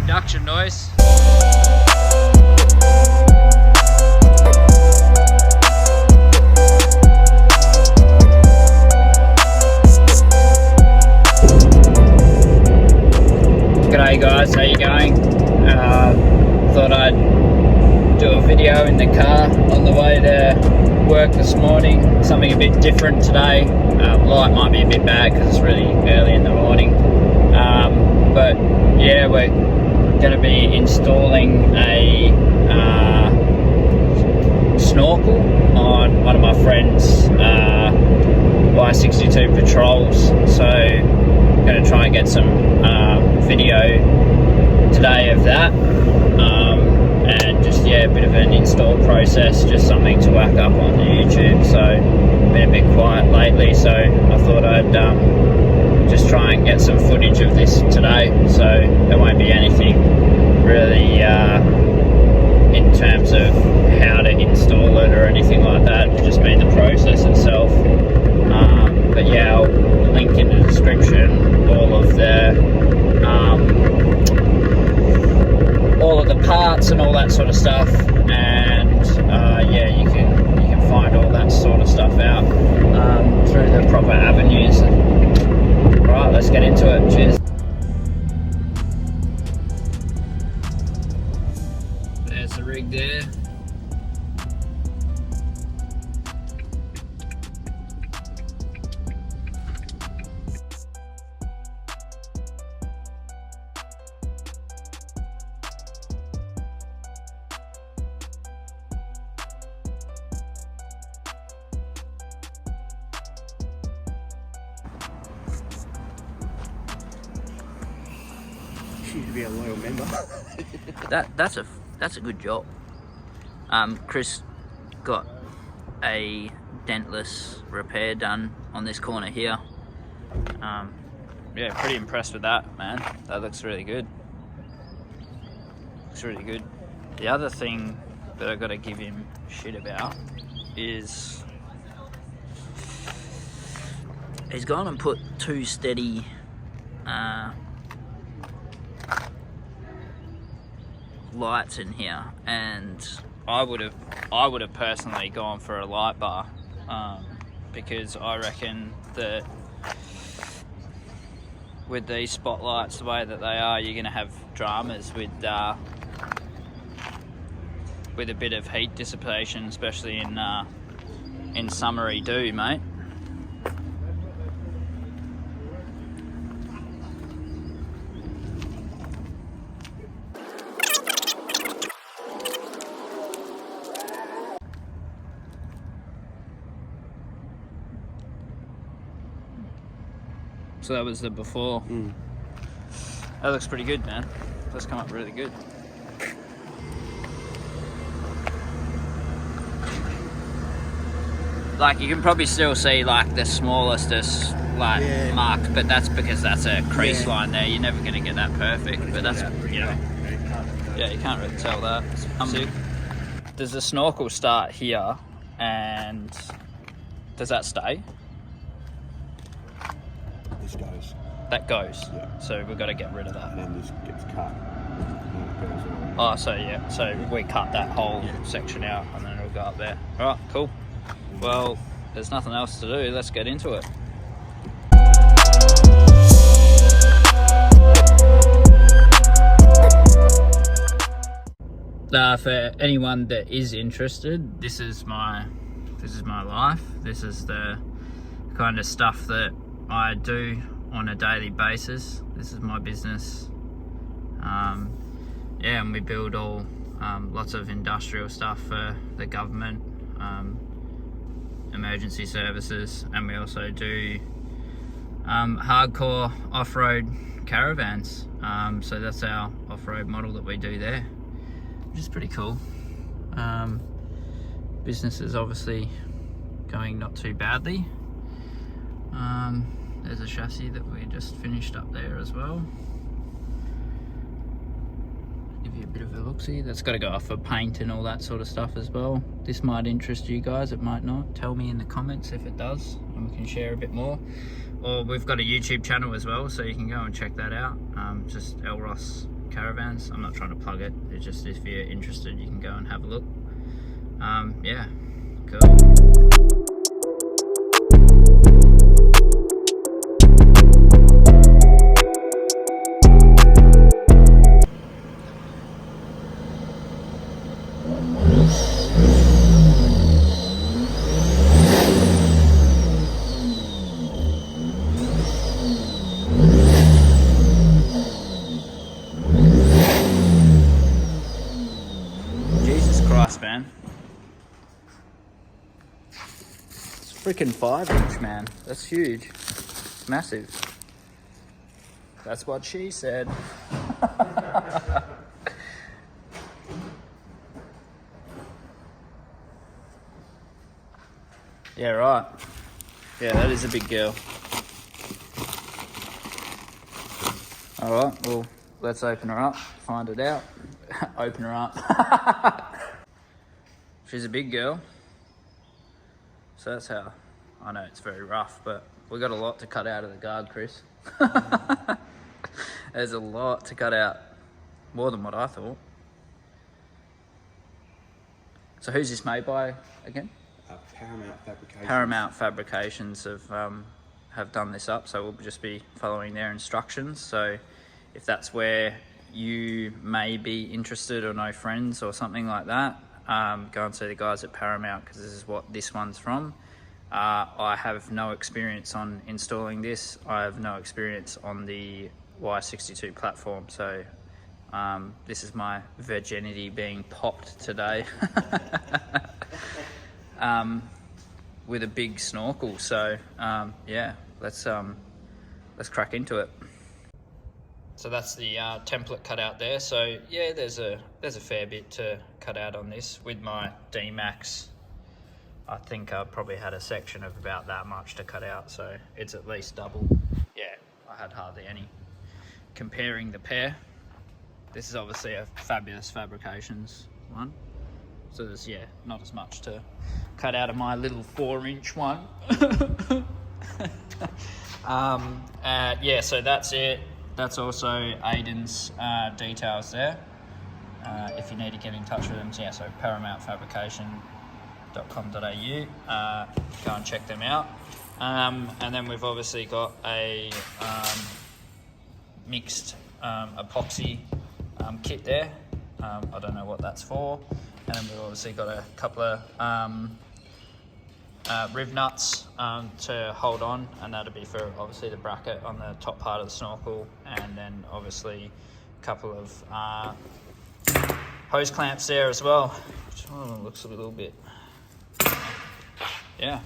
production noise. G'day guys, how you going? Thought I'd do a video in the car on the way to work this morning. Something a bit different today. Light might be a bit bad because it's really early in the morning. But yeah, we're going to be installing a snorkel on one of my friend's Y62 Patrols. So I'm going to try and get some video today of that. And just, yeah, a bit of an install process, just something to whack up on the YouTube. So been a bit quiet lately, so I thought I'd just try and get some footage of this today. So there won't be anything really in terms of how to install it or anything like that. It'll just be the process itself. But yeah, I'll link in the description all of the parts and all that sort of stuff, and yeah, you can find all that sort of stuff out through the proper avenues. Right, let's get into it. Cheers. There's the rig there. To be a loyal member. That's a good job. Chris got a dentless repair done on this corner here. Yeah, pretty impressed with that, man. That looks really good. Looks really good. The other thing that I've got to give him shit about is he's gone and put two steady lights in here, and I would have personally gone for a light bar, because I reckon that with these spotlights the way that they are, you're going to have dramas with a bit of heat dissipation, especially in summery dew, mate. So that was the before. That looks pretty good, man. That's come up really good. Like, you can probably still see like the smallest marked, but that's because that's a crease line there. You're never going to get that perfect, but that's, you know, yeah, you can't really tell that. Does the snorkel start here, and does that stay? This goes. That goes. Yeah. So we've got to get rid of that. And then this gets cut. And it goes Oh, so yeah. So we cut that whole section out, and then it'll go up there. All right, cool. Well, there's nothing else to do. Let's get into it. For anyone that is interested, this is my life. This is the kind of stuff that I do on a daily basis. This is my business. Yeah, and we build all lots of industrial stuff for the government, emergency services, and we also do hardcore off-road caravans. So that's our off-road model that we do there, which is pretty cool. Business is obviously going not too badly. There's a chassis that we just finished up there as well. Give you a bit of a look-see. That's got to go off for paint and all that sort of stuff as well. This might interest you guys, it might not. Tell me in the comments if it does, and we can share a bit more. Or we've got a YouTube channel as well, so you can go and check that out. Just Elros caravans. I'm not trying to plug it, it's just if you're interested you can go and have a look. Yeah, cool. Jesus Christ, man. It's freaking 5-inch, man. That's huge. It's massive. That's what she said. Yeah, right. Yeah, that is a big girl. Alright, well, let's open her up, find it out. Open her up. She's a big girl. So that's how, I know it's very rough, but we got a lot to cut out of the guard, Chris. There's a lot to cut out. More than what I thought. So who's this made by again? Paramount Fabrication. Paramount Fabrications have done this up, so we'll just be following their instructions. So if that's where you may be interested or know friends or something like that, go and see the guys at Paramount, because this is what this one's from. I have no experience on installing this. I have no experience on the Y62 platform, so this is my virginity being popped today. With a big snorkel. So yeah, let's crack into it. So that's the template cut out there. So yeah, there's a fair bit to cut out on this. With my D-Max, I think I probably had a section of about that much to cut out, so it's at least double. Yeah, I had hardly any. Comparing the pair, this is obviously a Fabulous Fabrications one. So there's, yeah, not as much to cut out of my little 4-inch one. Yeah, so that's it. That's also Aiden's details there. If you need to get in touch with them, yeah, so paramountfabrication.com.au. Go and check them out. And then we've obviously got a mixed epoxy kit there. I don't know what that's for. And then we've obviously got a couple of riv nuts to hold on, and that'll be for obviously the bracket on the top part of the snorkel, and then obviously a couple of hose clamps there as well, which looks a little bit, yeah.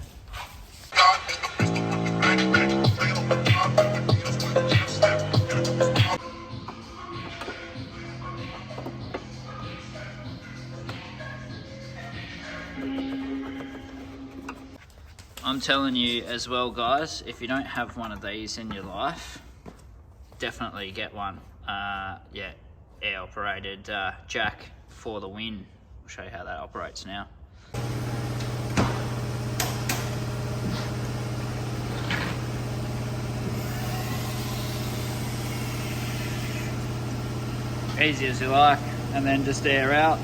I'm telling you as well, guys, if you don't have one of these in your life, definitely get one. Yeah, air operated jack for the win. I'll show you how that operates now. Easy as you like, and then just air out.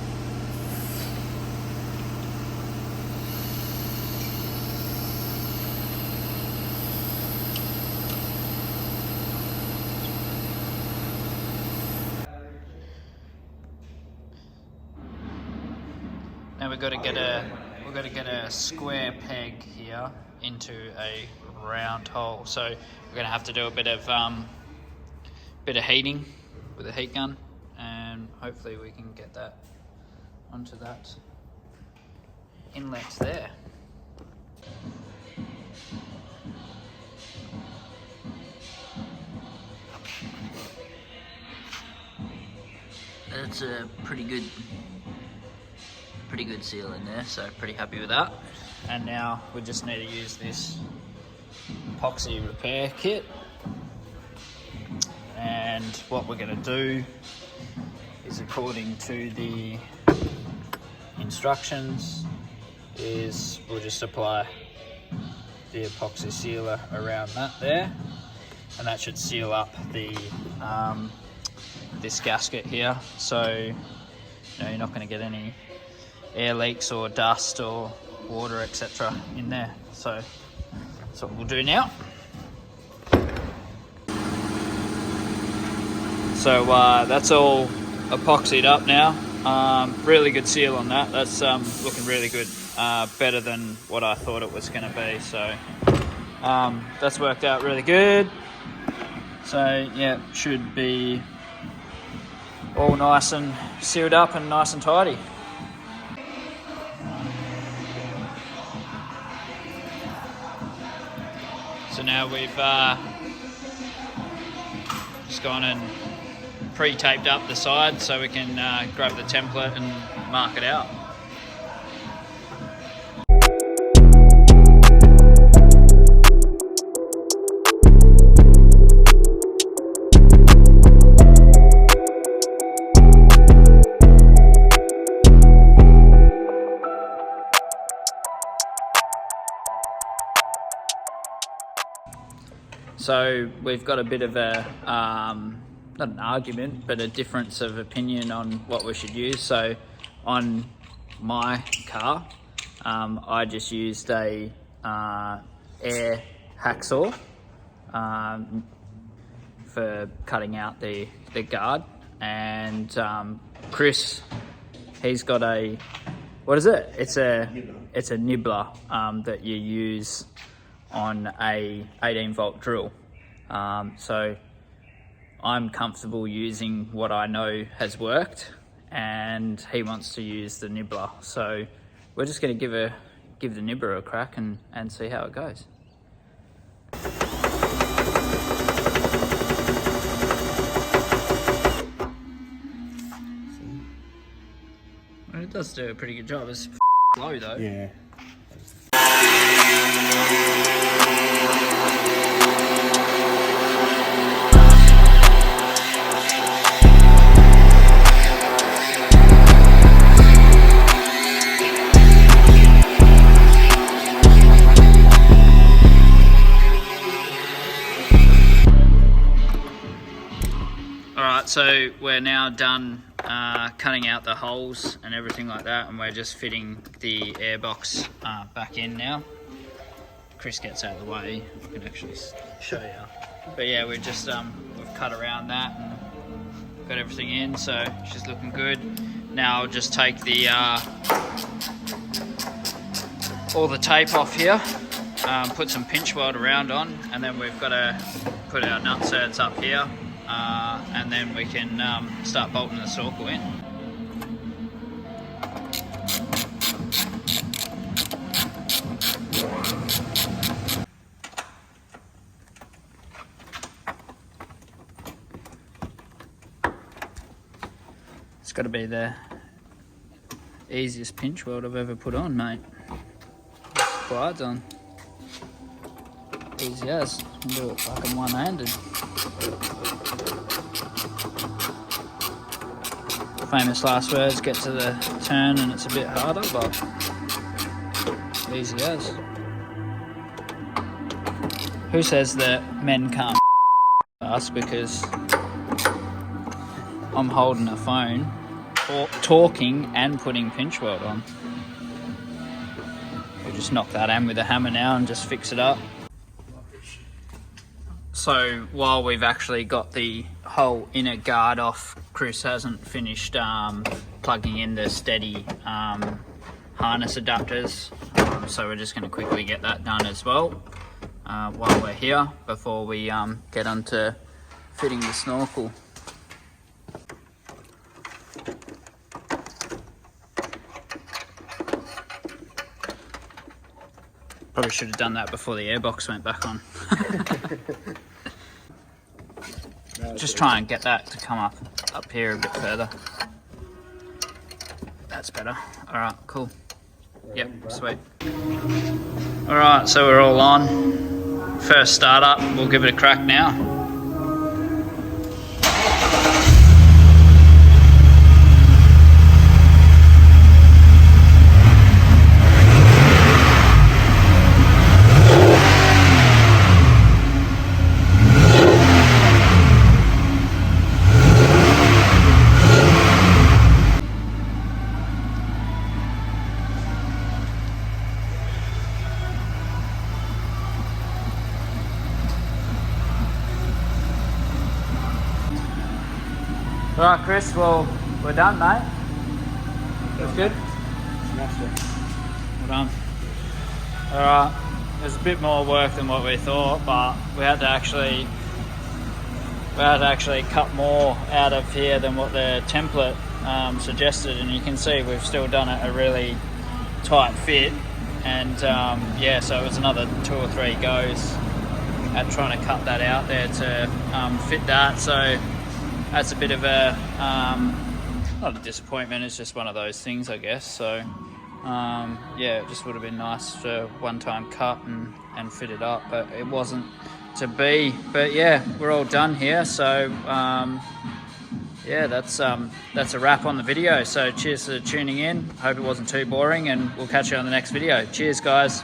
Now we've got to get a square peg here into a round hole. So we're going to have to do a bit of heating with a heat gun, and hopefully we can get that onto that inlet there. That's a pretty good seal in there, so pretty happy with that. And now we just need to use this epoxy repair kit, and what we're going to do is, according to the instructions, is we'll just apply the epoxy sealer around that there, and that should seal up the this gasket here, so you know, you're not going to get any air leaks or dust or water, etc. in there. So that's what we'll do now. So that's all epoxied up now. Really good seal on that. That's looking really good, better than what I thought it was going to be. So that's worked out really good. So yeah, should be all nice and sealed up and nice and tidy. So now we've just gone and pre-taped up the side so we can grab the template and mark it out. So we've got a bit of a, not an argument, but a difference of opinion on what we should use. So on my car, I just used a air hacksaw for cutting out the guard. And Chris, he's got a, what is it? It's a nibbler that you use on a 18-volt drill. So I'm comfortable using what I know has worked, and he wants to use the nibbler. So we're just going to give the nibbler a crack and see how it goes. Well, it does do a pretty good job. It's low though. Yeah. Alright, so we're now done cutting out the holes and everything like that, and we're just fitting the airbox back in now. Chris gets out of the way, I can actually show you. But yeah, we've just we've cut around that and got everything in, so she's looking good. Now I'll just take the all the tape off here, put some pinch weld around on, and then we've got to put our nutserts up here. And then we can start bolting the snorkel in. It's got to be the easiest pinch weld I've ever put on, mate. Glides on. Easy as. Can do it fucking one-handed. Famous last words, get to the turn and it's a bit harder, but easy as. Who says that men can't us because I'm holding a phone, talking and putting pinch weld on. We'll just knock that in with a hammer now and just fix it up. So while we've actually got the whole inner guard off, Chris hasn't finished plugging in the steady harness adapters. So we're just going to quickly get that done as well while we're here before we get onto fitting the snorkel. Probably should have done that before the airbox went back on. Just try and get that to come up here a bit further. That's better. Alright, cool. Yep, sweet. Alright, so we're all on. First start up, we'll give it a crack now. All right, Chris, well, we're done, mate. That's good. Smashed it. Well done. All right, there's a bit more work than what we thought, but we had to actually cut more out of here than what the template suggested, and you can see we've still done it a really tight fit, and yeah, so it was another 2 or 3 goes at trying to cut that out there to fit that. So that's a bit of a not a disappointment, it's just one of those things, I guess. So yeah, it just would have been nice for one-time cut and fit it up, but it wasn't to be. But yeah, we're all done here, so yeah, that's a wrap on the video. So cheers for tuning in, hope it wasn't too boring, and we'll catch you on the next video. Cheers, guys.